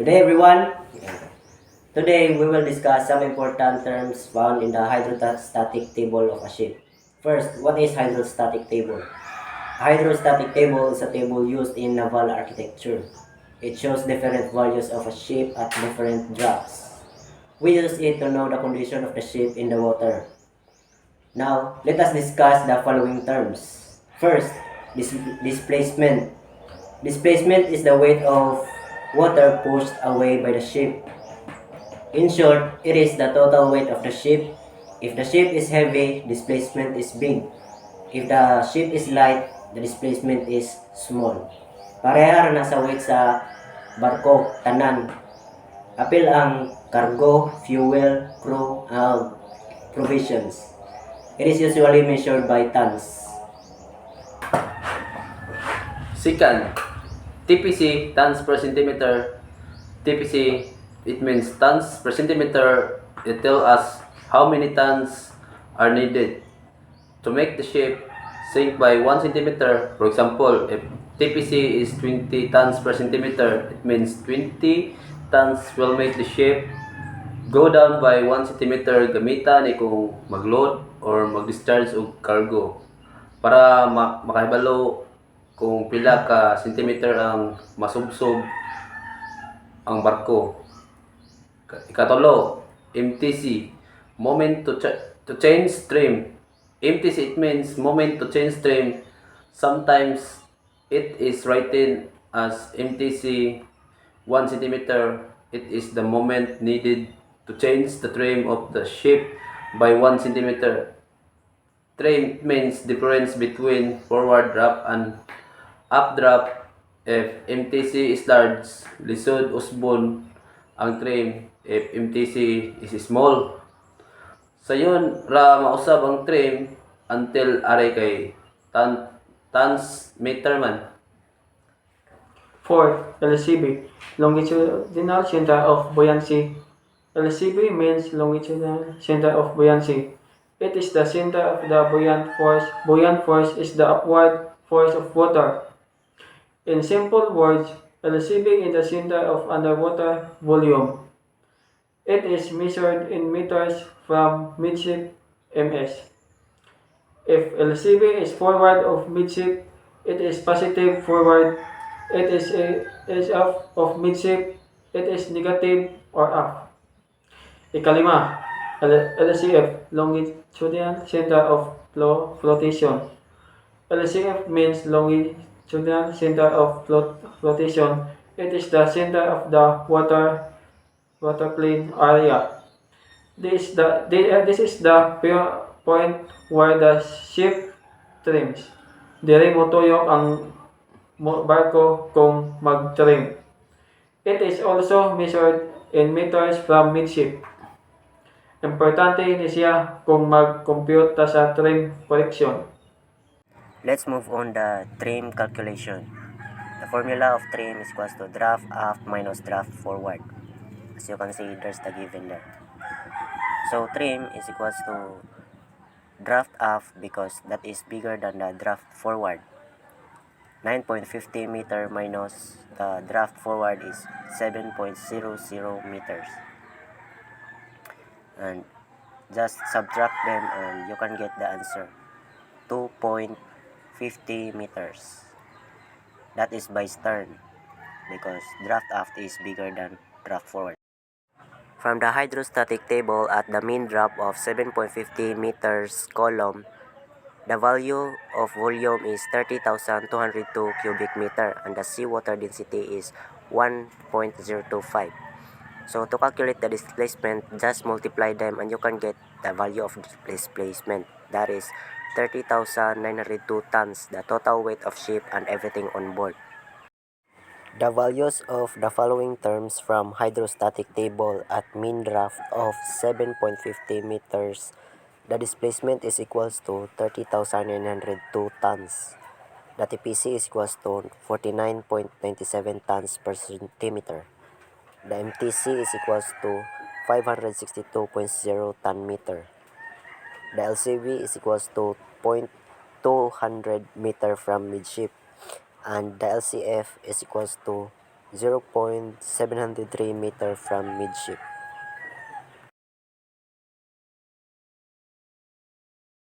Today everyone, today we will discuss some important terms found in the hydrostatic table of a ship. First, what is hydrostatic table? A hydrostatic table is a table used in naval architecture. It shows different values of a ship at different drafts. We use it to know the condition of the ship in the water. Now, let us discuss the following terms. First, displacement. Displacement is the weight of water pushed away by the ship. In short, it is the total weight of the ship. If the ship is heavy, displacement is big. If the ship is light, the displacement is small. Pareha na sa weight sa barko, tanan. Apil ang cargo, fuel, crew, provisions. It is usually measured by tons. Second, TPC, tons per centimeter. TPC, it means tons per centimeter. It tells us how many tons are needed to make the ship sink by 1 centimeter. For example, if TPC is 20 tons per centimeter, it means 20 tons will make the ship go down by 1 centimeter gamitan ni kung mag-load or mag-discharge og cargo para makahibalo kung pila ka centimeter ang masubsob ang barko. Ikatulo, MTC, moment to change stream. MTC, it means moment to change stream. Sometimes it is written as MTC 1 centimeter. It is the moment needed to change the trim of the ship by 1 centimeter. Trim means difference between forward draft and updraft. If MTC is large, lisod usbon ang trim. If MTC is small, sayon ra mausab ang trim until are kay tons meter man. 4. LCB, Longitudinal Center of Buoyancy. LCB means Longitudinal Center of Buoyancy. It is the center of the buoyant force. Buoyant force is the upward force of water. In simple words, LCB is the center of underwater volume. It is measured in meters from midship ms. If LCB is forward of midship, it is positive forward. It is up of midship, it is negative or up. Ikalima, LCF, Longitudinal Center of Flotation. LCF means Longitudinal Center of Flotation. It is the center of the waterplane area. This is the point where the ship trims. Diri mo tuyok ang barko kung mag-trim. It is also measured in meters from midship. Importante ni siya kung mag-compute ta sa trim correction. Let's move on the trim calculation. The formula of trim is equals to draft aft minus draft forward. As you can see, there's the given there. So trim is equals to draft aft because that is bigger than the draft forward. 9.50 meter minus the draft forward is 7.00 meters. And just subtract them and you can get the answer. 2.50 meters. That is by stern because draft aft is bigger than draft forward. From the hydrostatic table at the mean drop of 7.50 meters column, the value of volume is 30,202 cubic meter and the seawater density is 1.025. So to calculate the displacement, just multiply them and you can get the value of displacement. That is 30,902 tons, the total weight of ship and everything on board. The values of the following terms from hydrostatic table at mean draft of 7.50 meters, the displacement is equals to 30,902 tons. The TPC is equals to 49.97 tons per centimeter. The MTC is equals to 562.0 ton meter. The LCV is equals to 0.200 meter from midship. And the LCF is equals to 0.703 meter from midship.